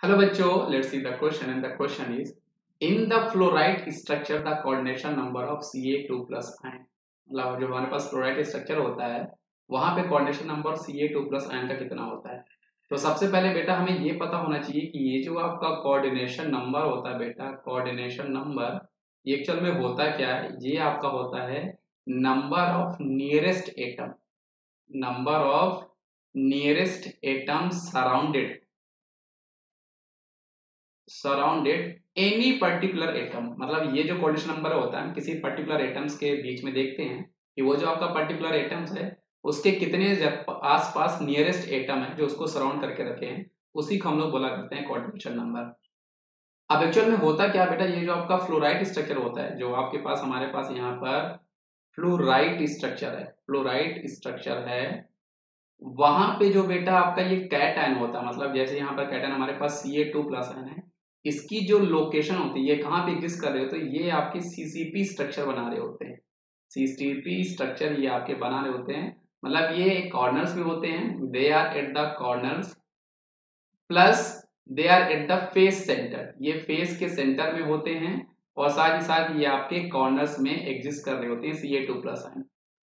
Hello बच्चों, let's see the question and the question is in the fluoride structure the coordination number of Ca2 plus ion। मतलब जो हमारे पास fluoride structure होता है वहां पे coordination number Ca2 plus ion का कितना होता है। तो सबसे पहले बेटा हमें ये पता होना चाहिए कि ये जो आपका कोऑर्डिनेशन नंबर होता है बेटा, कोऑर्डिनेशन नंबर ये एक्चुअल में होता क्या है, ये आपका होता है number of nearest atom, number of nearest atom surrounded any particular atom. मतलब ये जो कोऑर्डिनेशन नंबर होता है किसी पर्टिकुलर एटम्स के बीच में देखते हैं कि वो जो आपका पर्टिकुलर एटम्स है उसके कितने आसपास नियरेस्ट एटम है जो उसको सराउंड करके रखे हैं, उसी को हम लोग बोला करते हैं कोऑर्डिनेशन नंबर। अब एक्चुअल में होता क्या बेटा, ये जो आपका फ्लोराइड स्ट्रक्चर होता है, जो आपके पास हमारे पास यहाँ पर फ्लोराइड स्ट्रक्चर है, फ्लोराइड स्ट्रक्चर है, वहां पे जो बेटा आपका ये कैटायन होता है, मतलब जैसे यहाँ पर कैटायन हमारे पास Ca2 प्लस आयन है, इसकी जो लोकेशन होती है ये कहाँ पे एग्जिस्ट कर रहे हो, तो ये आपके सीसीपी स्ट्रक्चर बना रहे होते हैं। सीसीपी स्ट्रक्चर ये आपके बना रहे होते हैं, मतलब ये कॉर्नर्स में होते हैं, they are at the corners plus they are at the face centre, ये फेस के सेंटर में होते हैं और साथ ही साथ ये आपके कॉर्नर्स में एग्जिस्ट कर रहे होते हैं Ca2 प्लस आयन।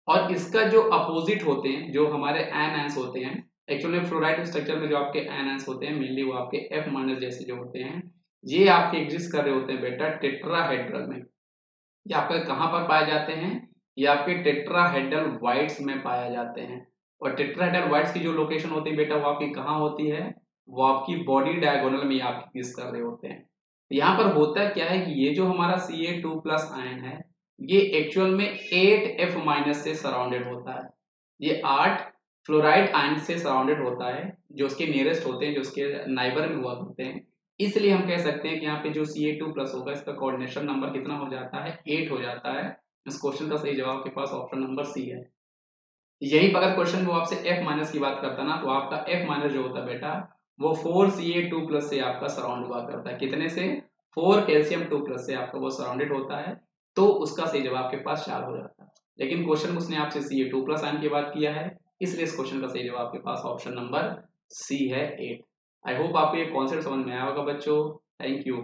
और इसका जो अपोजिट होते हैं, जो हमारे एनायंस होते हैं, एक्चुअली फ्लोराइड स्ट्रक्चर में जो आपके एनायंस होते हैं मेनली वो आपके F माइनस जैसे जो होते हैं, ये आपके एग्जिस्ट कर रहे होते हैं बेटा टेट्राहेड्रल में। ये आपके कहाँ पर पाए जाते हैं, ये आपके टेट्राहेड्रल वाइड्स में पाया जाते हैं। और टेट्राहेड्रल वाइड्स की जो लोकेशन होती है बेटा वो आपकी कहाँ होती है, वो आपकी बॉडी डायगोनल में आपके एग्जिस्ट कर रहे होते हैं। यहाँ पर होता क्या है कि ये जो हमारा Ca2 प्लस आयन है ये एक्चुअल में 8F माइनस से सराउंडेड होता है। ये 8 फ्लोराइड आयन से सराउंडेड होता है जो उसके नियरेस्ट होते हैं, जो उसके नाइबर में हुआ करते हैं। इसलिए हम कह सकते हैं कि यहाँ पे जो Ca2 प्लस होगा इसका कोऑर्डिनेशन नंबर कितना हो जाता है, 8 हो जाता है। इस क्वेश्चन का सही जवाब के पास ऑप्शन नंबर सी है। यही पर अगर क्वेश्चन वो आपसे F माइनस की बात करता ना, तो आपका F माइनस जो होता है बेटा वो 4Ca2 प्लस से आपका सराउंड हुआ करता है। कितने से, 4 कैल्शियम 2 प्लस से आपका वो सराउंडेड होता है, तो उसका सही जवाब के पास 4 हो जाता है। लेकिन क्वेश्चन उसने आपसे Ca2 प्लस आयन की बात किया है, इसलिए इस क्वेश्चन का सही जवाब के पास ऑप्शन नंबर सी है 8। आई होप आपको ये कॉन्सेप्ट समझ में आया होगा बच्चों। Thank you.